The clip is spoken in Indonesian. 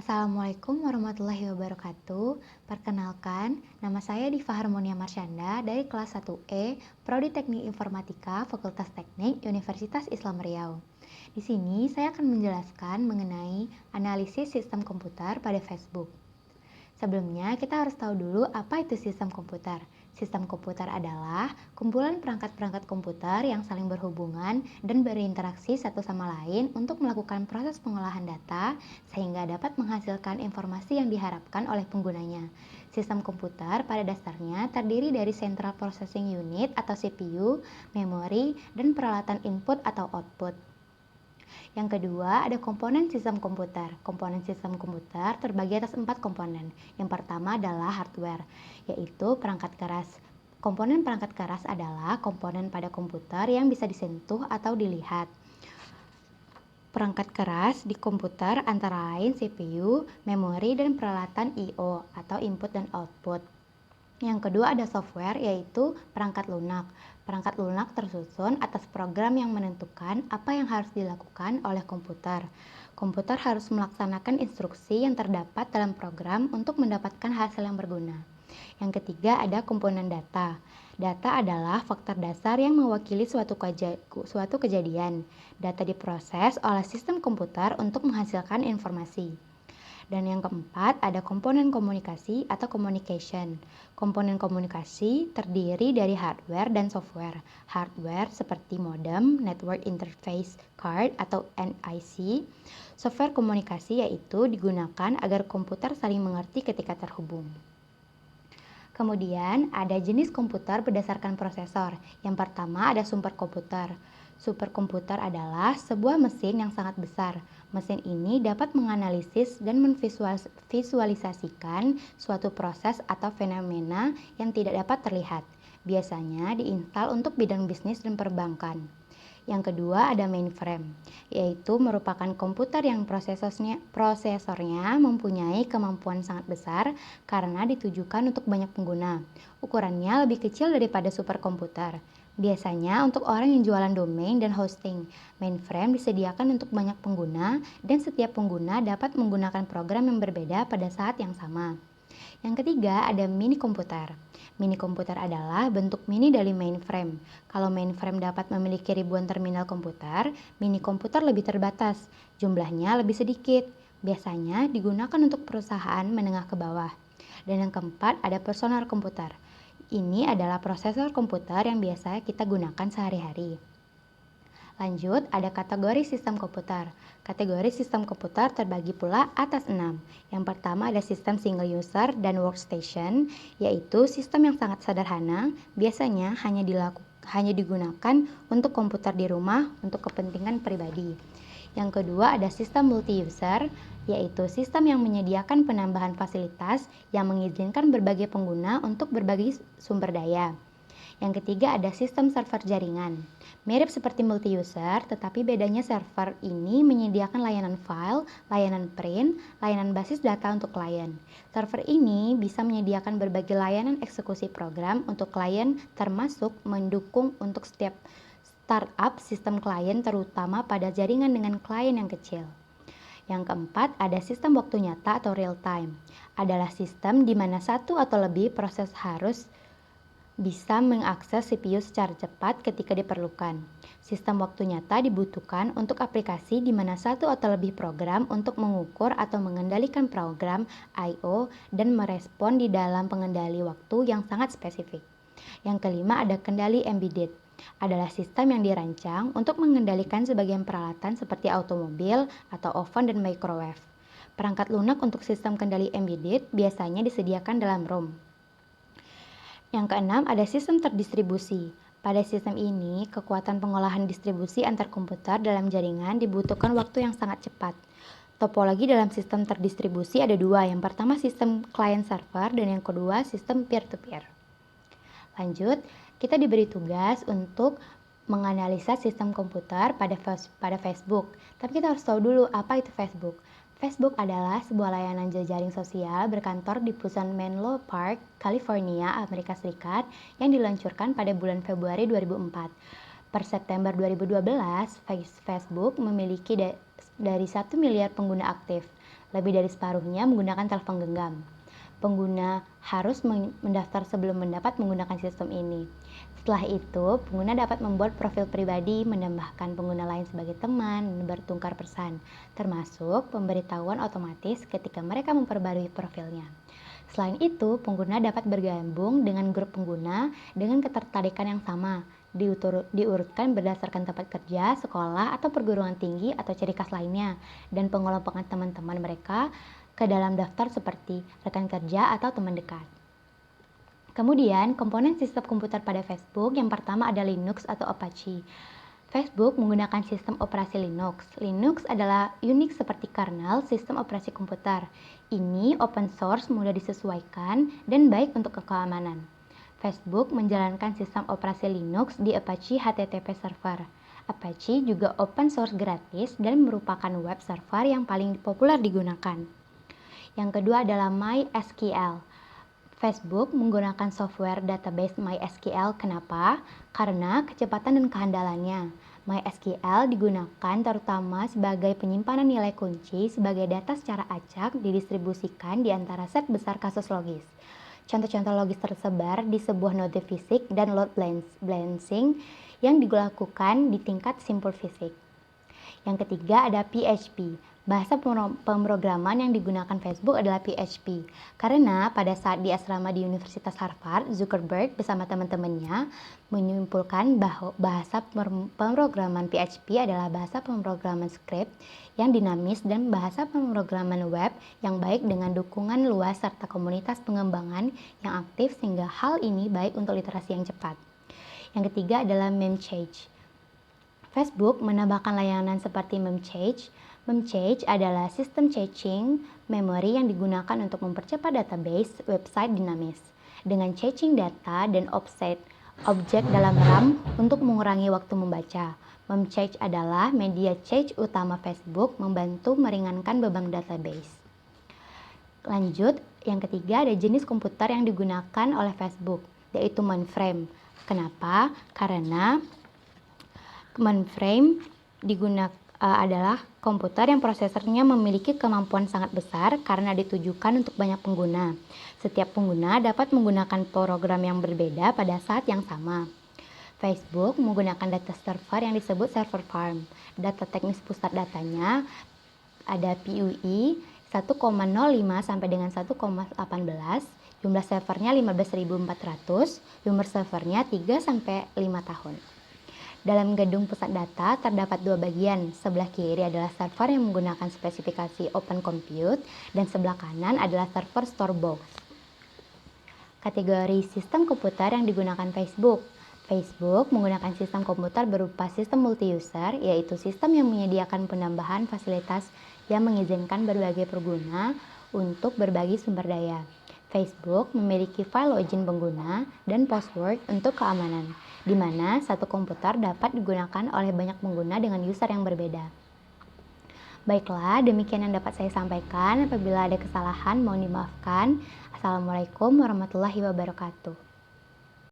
Assalamualaikum warahmatullahi wabarakatuh. Perkenalkan, nama saya Diva Harmonia Marsyanda dari kelas 1E, Prodi Teknik Informatika, Fakultas Teknik, Universitas Islam Riau. Di sini saya akan menjelaskan mengenai analisis sistem komputer pada Facebook. Sebelumnya, kita harus tahu dulu apa itu sistem komputer. Sistem komputer adalah kumpulan perangkat-perangkat komputer yang saling berhubungan dan berinteraksi satu sama lain untuk melakukan proses pengolahan data sehingga dapat menghasilkan informasi yang diharapkan oleh penggunanya. Sistem komputer pada dasarnya terdiri dari Central Processing Unit atau CPU, memori, dan peralatan input atau output. Yang kedua, ada komponen sistem komputer. Komponen sistem komputer terbagi atas 4 komponen. Yang pertama adalah hardware, yaitu perangkat keras. Komponen perangkat keras adalah komponen pada komputer yang bisa disentuh atau dilihat. Perangkat keras di komputer antara lain CPU, memori, dan peralatan I/O atau input dan output. Yang kedua ada software, yaitu perangkat lunak. Perangkat lunak tersusun atas program yang menentukan apa yang harus dilakukan oleh komputer. Komputer harus melaksanakan instruksi yang terdapat dalam program untuk mendapatkan hasil yang berguna. Yang ketiga ada komponen data. Data adalah faktor dasar yang mewakili suatu kejadian. Data diproses oleh sistem komputer untuk menghasilkan informasi. Dan yang keempat, ada komponen komunikasi atau communication. Komponen komunikasi terdiri dari hardware dan software. Hardware seperti modem, network interface card atau NIC. Software komunikasi yaitu digunakan agar komputer saling mengerti ketika terhubung. Kemudian ada jenis komputer berdasarkan prosesor. Yang pertama ada superkomputer. Superkomputer adalah sebuah mesin yang sangat besar. Mesin ini dapat menganalisis dan memvisualisasikan suatu proses atau fenomena yang tidak dapat terlihat. Biasanya diinstal untuk bidang bisnis dan perbankan. Yang kedua ada mainframe, yaitu merupakan komputer yang prosesornya mempunyai kemampuan sangat besar karena ditujukan untuk banyak pengguna. Ukurannya lebih kecil daripada superkomputer. Biasanya untuk orang yang jualan domain dan hosting. Mainframe disediakan untuk banyak pengguna dan setiap pengguna dapat menggunakan program yang berbeda pada saat yang sama. Yang ketiga ada mini komputer. Mini komputer adalah bentuk mini dari mainframe. Kalau mainframe dapat memiliki ribuan terminal komputer, mini komputer lebih terbatas, jumlahnya lebih sedikit. Biasanya digunakan untuk perusahaan menengah ke bawah. Dan yang keempat ada personal komputer. Ini adalah prosesor komputer yang biasa kita gunakan sehari-hari. Lanjut, ada kategori sistem komputer. Kategori sistem komputer terbagi pula atas 6. Yang pertama ada sistem single user dan workstation, yaitu sistem yang sangat sederhana, biasanya hanya digunakan untuk komputer di rumah untuk kepentingan pribadi. Yang kedua ada sistem multi-user, yaitu sistem yang menyediakan penambahan fasilitas yang mengizinkan berbagai pengguna untuk berbagi sumber daya. Yang ketiga ada sistem server jaringan. Mirip seperti multi-user, tetapi bedanya server ini menyediakan layanan file, layanan print, layanan basis data untuk klien. Server ini bisa menyediakan berbagai layanan eksekusi program untuk klien, termasuk mendukung untuk setiap startup sistem klien terutama pada jaringan dengan klien yang kecil. Yang keempat, ada sistem waktu nyata atau real time. Adalah sistem di mana satu atau lebih proses harus bisa mengakses CPU secara cepat ketika diperlukan. Sistem waktu nyata dibutuhkan untuk aplikasi di mana satu atau lebih program untuk mengukur atau mengendalikan program I/O dan merespon di dalam pengendali waktu yang sangat spesifik. Yang kelima ada kendali embedded. Adalah sistem yang dirancang untuk mengendalikan sebagian peralatan seperti automobil atau oven dan microwave. Perangkat lunak untuk sistem kendali embedded biasanya disediakan dalam ROM. Yang keenam ada sistem terdistribusi. Pada sistem ini, kekuatan pengolahan distribusi antar komputer dalam jaringan dibutuhkan waktu yang sangat cepat. Topologi dalam sistem terdistribusi ada dua. Yang pertama sistem client server dan yang kedua sistem peer-to-peer. Lanjut, kita diberi tugas untuk menganalisa sistem komputer pada Facebook. Tapi kita harus tahu dulu apa itu Facebook. Facebook adalah sebuah layanan jejaring sosial berkantor di pusat Menlo Park, California, Amerika Serikat yang diluncurkan pada bulan Februari 2004. Per September 2012, Facebook memiliki dari 1 miliar pengguna aktif. Lebih dari separuhnya menggunakan telepon genggam. Pengguna harus mendaftar sebelum mendapat menggunakan sistem ini. Setelah itu, pengguna dapat membuat profil pribadi, menambahkan pengguna lain sebagai teman, dan bertukar pesan, termasuk pemberitahuan otomatis ketika mereka memperbarui profilnya. Selain itu, pengguna dapat bergabung dengan grup pengguna dengan ketertarikan yang sama, diurutkan berdasarkan tempat kerja, sekolah, atau perguruan tinggi atau ciri khas lainnya, dan pengelompokan teman-teman mereka ke dalam daftar seperti rekan kerja atau teman dekat. Kemudian, komponen sistem komputer pada Facebook yang pertama ada Linux atau Apache. Facebook menggunakan sistem operasi Linux. Linux adalah Unix seperti kernel sistem operasi komputer. Ini open source, mudah disesuaikan, dan baik untuk keamanan. Facebook menjalankan sistem operasi Linux di Apache HTTP server. Apache juga open source gratis dan merupakan web server yang paling populer digunakan. Yang kedua adalah MySQL. Facebook menggunakan software database MySQL. Kenapa? Karena kecepatan dan kehandalannya. MySQL digunakan terutama sebagai penyimpanan nilai kunci sebagai data secara acak didistribusikan di antara set besar kasus logis. Contoh-contoh logis tersebar di sebuah node fisik dan load balancing yang dilakukan di tingkat simpul fisik. Yang ketiga ada PHP. Bahasa pemrograman yang digunakan Facebook adalah PHP. Karena pada saat di asrama di Universitas Harvard, Zuckerberg bersama teman-temannya menyimpulkan bahwa bahasa pemrograman PHP adalah bahasa pemrograman script yang dinamis dan bahasa pemrograman web yang baik dengan dukungan luas serta komunitas pengembangan yang aktif sehingga hal ini baik untuk literasi yang cepat. Yang ketiga adalah Memcache. Facebook menambahkan layanan seperti Memcache. Memcache adalah sistem caching memori yang digunakan untuk mempercepat database website dinamis dengan caching data dan offset objek dalam RAM untuk mengurangi waktu membaca. Memcache adalah media cache utama Facebook membantu meringankan beban database. Lanjut, yang ketiga ada jenis komputer yang digunakan oleh Facebook, yaitu mainframe. Kenapa? Karena mainframe adalah komputer yang prosesornya memiliki kemampuan sangat besar karena ditujukan untuk banyak pengguna. Setiap pengguna dapat menggunakan program yang berbeda pada saat yang sama. Facebook menggunakan data server yang disebut server farm. Data teknis pusat datanya ada PUI 1,05 sampai dengan 1,18, jumlah servernya 15.400, umur servernya 3 sampai 5 tahun. Dalam gedung pusat data terdapat dua bagian. Sebelah kiri adalah server yang menggunakan spesifikasi Open Compute dan sebelah kanan adalah server Storebox. Kategori sistem komputer yang digunakan Facebook. Facebook menggunakan sistem komputer berupa sistem multi-user, yaitu sistem yang menyediakan penambahan fasilitas yang mengizinkan berbagai pengguna untuk berbagi sumber daya. Facebook memiliki file login pengguna dan password untuk keamanan, di mana satu komputer dapat digunakan oleh banyak pengguna dengan user yang berbeda. Baiklah, demikian yang dapat saya sampaikan. Apabila ada kesalahan, mohon dimaafkan. Assalamualaikum warahmatullahi wabarakatuh.